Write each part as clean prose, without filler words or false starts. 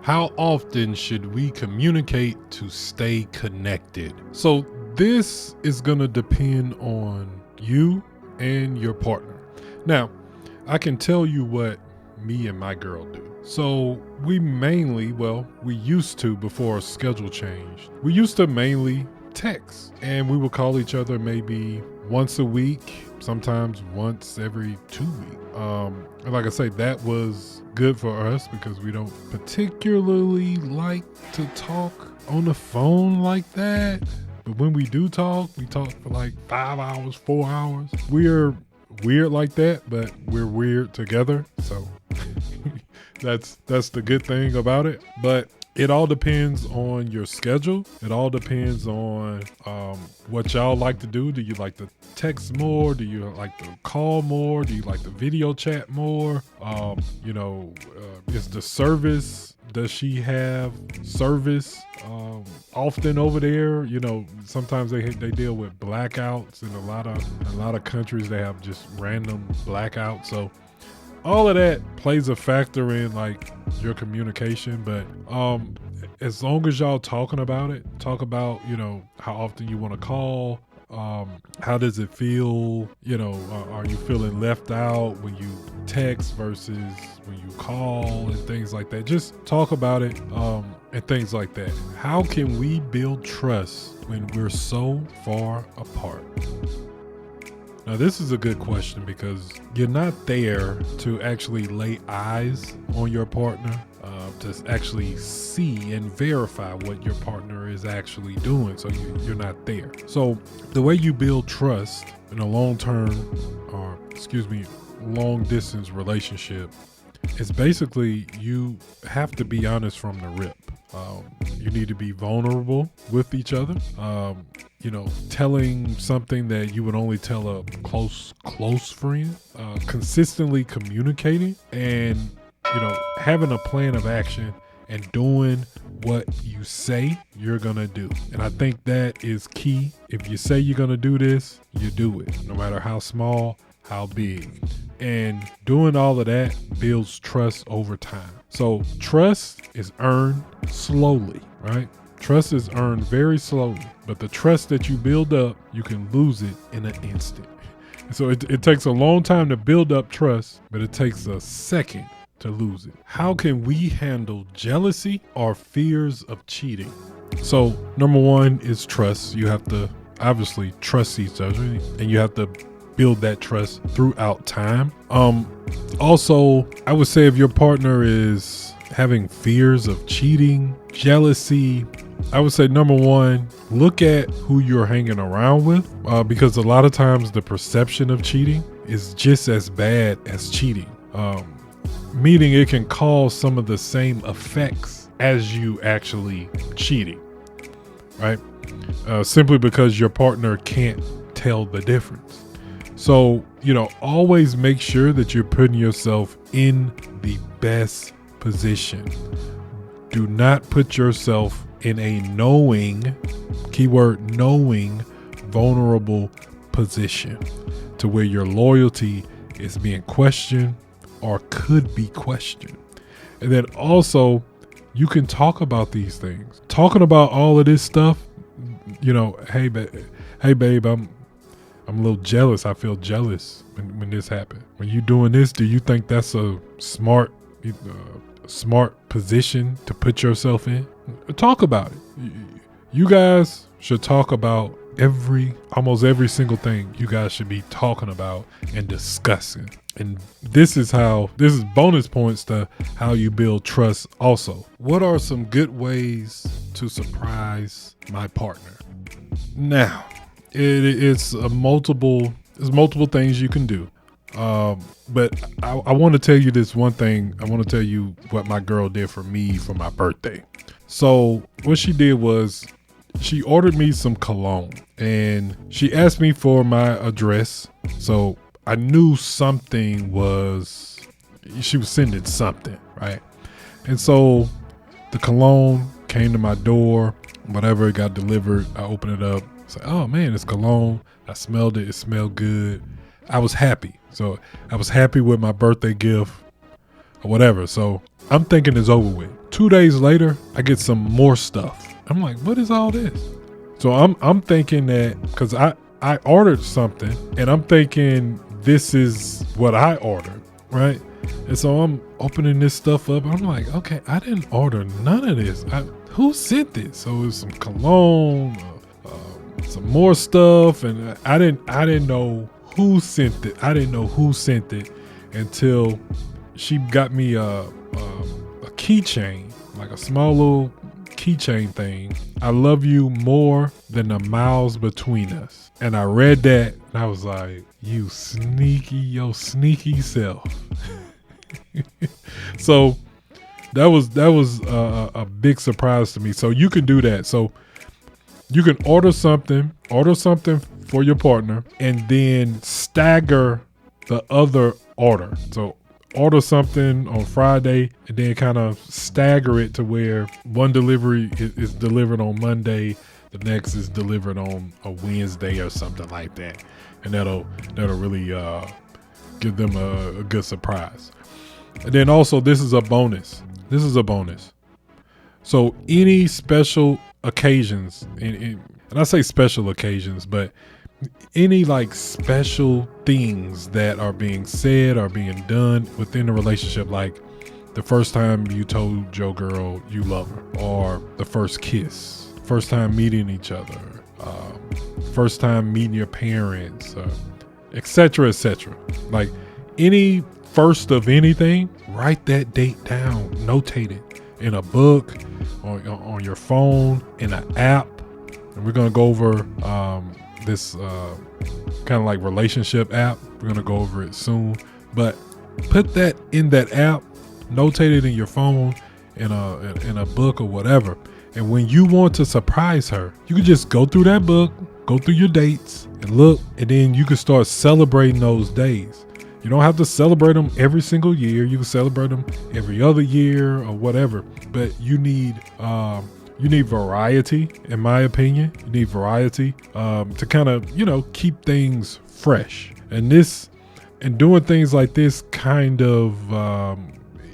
How often should we communicate to stay connected? So this is going to depend on you and your partner. Now, I can tell you what me and my girl do. So we used to, before our schedule changed, we used to mainly text, and we would call each other maybe once a week, sometimes once every 2 weeks. And like I say, that was good for us because we don't particularly like to talk on the phone like that. But when we do talk, we talk for like 5 hours, 4 hours. We're weird like that, but we're weird together. So that's the good thing about it. But it all depends on your schedule. It all depends on what y'all like to do. Do you like to text more? Do you like to call more? Do you like to video chat more? Is the service, does she have service often over there? Sometimes they deal with blackouts in a lot of countries. They have just random blackouts. So all of that plays a factor in like your communication. But as long as y'all talking about it, talk about, how often you want to call, how does it feel, are you feeling left out when you text versus when you call and things like that. Just talk about it and things like that. How can we build trust when we're so far apart? Now, this is a good question because you're not there to actually lay eyes on your partner, to actually see and verify what your partner is actually doing. So you're not there. So the way you build trust in a long distance relationship is basically you have to be honest from the rip. You need to be vulnerable with each other. Telling something that you would only tell a close friend, consistently communicating, and, having a plan of action and doing what you say you're going to do. And I think that is key. If you say you're going to do this, you do it, no matter how small, how big. And doing all of that builds trust over time. So trust is earned slowly, right? Trust is earned very slowly, but the trust that you build up, you can lose it in an instant. So it takes a long time to build up trust, but it takes a second to lose it. How can we handle jealousy or fears of cheating? So number one is trust. You have to obviously trust each other, and you have to build that trust throughout time. Also, I would say if your partner is having fears of cheating, jealousy, I would say number one, look at who you're hanging around with, because a lot of times the perception of cheating is just as bad as cheating. Meaning it can cause some of the same effects as you actually cheating, right? Simply because your partner can't tell the difference. So, always make sure that you're putting yourself in the best position. Do not put yourself in a keyword knowing, vulnerable position to where your loyalty is being questioned or could be questioned. And then also, you can talk about these things. Talking about all of this stuff, hey babe, I'm a little jealous. I feel jealous when this happened. When you doing this, do you think that's a smart position to put yourself in? Talk about it. You guys should talk about almost every single thing you guys should be talking about and discussing. And this is bonus points to how you build trust also. What are some good ways to surprise my partner? Now, it's multiple things you can do. But I want to tell you this one thing. I want to tell you what my girl did for me for my birthday. So what she did was she ordered me some cologne and she asked me for my address. So I knew she was sending something, right? And so the cologne came to my door, whatever, it got delivered. I opened it up. It's like, oh man, it's cologne. I smelled it. It smelled good. I was happy. So I was happy with my birthday gift or whatever. So I'm thinking it's over with. 2 days later, I get some more stuff. I'm like, what is all this? So I'm thinking that because I ordered something and I'm thinking this is what I ordered, right? And so I'm opening this stuff up. I'm like, okay, I didn't order none of this. Who sent this? So it was some cologne, some more stuff, and I didn't know who sent it. I didn't know who sent it until she got me a keychain, like a small little keychain thing. I love you more than the miles between us. And I read that and I was like, you your sneaky self. So that was a big surprise to me. So you can do that. So you can order something for your partner and then stagger the other order. So order something on Friday and then kind of stagger it to where one delivery is delivered on Monday, the next is delivered on a Wednesday or something like that. And that'll really give them a good surprise. And then also this is a bonus. So any special occasions, and I say special occasions, but any like special things that are being said or being done within the relationship, like the first time you told your girl you love her, or the first kiss, first time meeting each other, first time meeting your parents, etc., etc. Like any first of anything, write that date down, notate it in a book, on your phone, in an app. And we're gonna go over this kind of like relationship app. We're gonna go over it soon, but put that in that app, notate it in your phone, in a book or whatever. And when you want to surprise her, you can just go through that book, go through your dates and look, and then you can start celebrating those days. You don't have to celebrate them every single year. You can celebrate them every other year or whatever, but you need variety, in my opinion. You need variety to kind of, keep things fresh. And doing things like this kind of,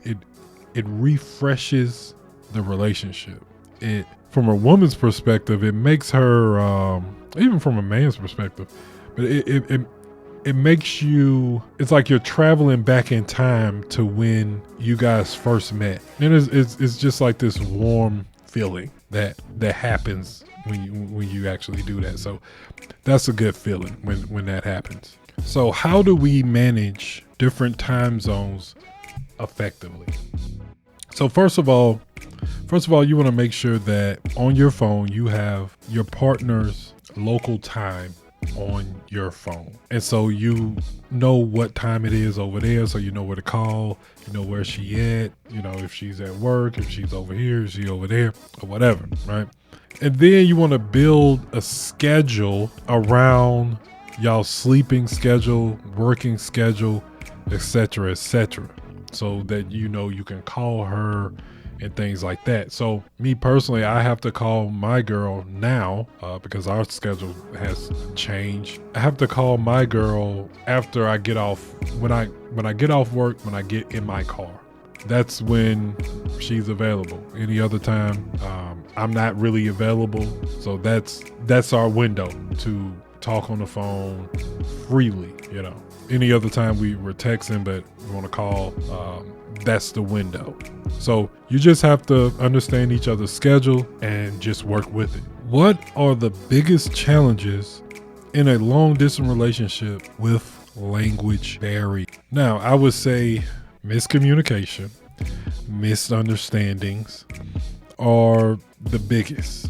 it refreshes the relationship. From a woman's perspective, it makes her, even from a man's perspective, but it makes you, it's like you're traveling back in time to when you guys first met. And it's just like this warm feeling that happens when you actually do that. So that's a good feeling when that happens. So how do we manage different time zones effectively? So first of all, you want to make sure that on your phone you have your partner's local time on your phone. And so you know what time it is over there, so you know where to call, you know where she at, if she's at work, if she's over here, if she's over there, or whatever, right? And then you want to build a schedule around y'all sleeping schedule, working schedule, etc., so that you can call her and things like that. So me personally, I have to call my girl now because our schedule has changed. I have to call my girl after I get off, when I get off work, when I get in my car. That's when she's available. Any other time, I'm not really available. So that's our window to talk on the phone freely. Any other time we're texting, but we want to call, that's the window. So you just have to understand each other's schedule and just work with it. What are the biggest challenges in a long distance relationship with language barrier? Now, I would say miscommunication, misunderstandings are the biggest.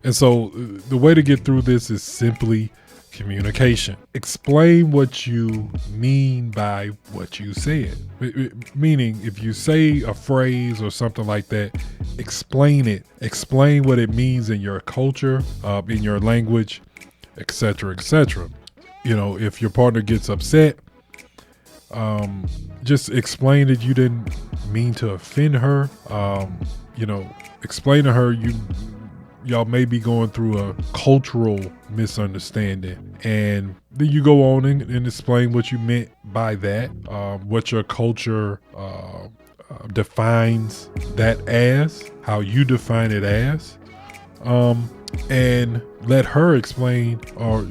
And so the way to get through this is simply communication. Explain what you mean by what you said. Meaning, if you say a phrase or something like that, explain it. Explain what it means in your culture, in your language, etc., etc. If your partner gets upset, just explain that you didn't mean to offend her. Explain to her y'all may be going through a cultural misunderstanding, and then you go on and explain what you meant by that, what your culture defines that as, how you define it as, and let her explain, or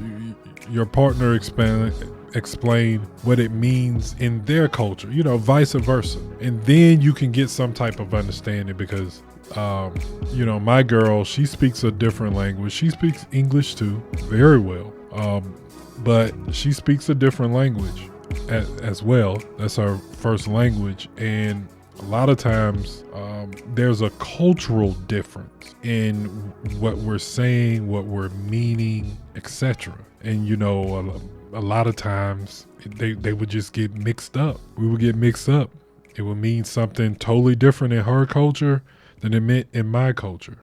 your partner explain what it means in their culture, vice versa. And then you can get some type of understanding, because my girl, she speaks a different language. She speaks English too, very well. But she speaks a different language as well. That's her first language. And a lot of times there's a cultural difference in what we're saying, what we're meaning, etc. And a lot of times they would just get mixed up. We would get mixed up. It would mean something totally different in her culture than it meant in my culture.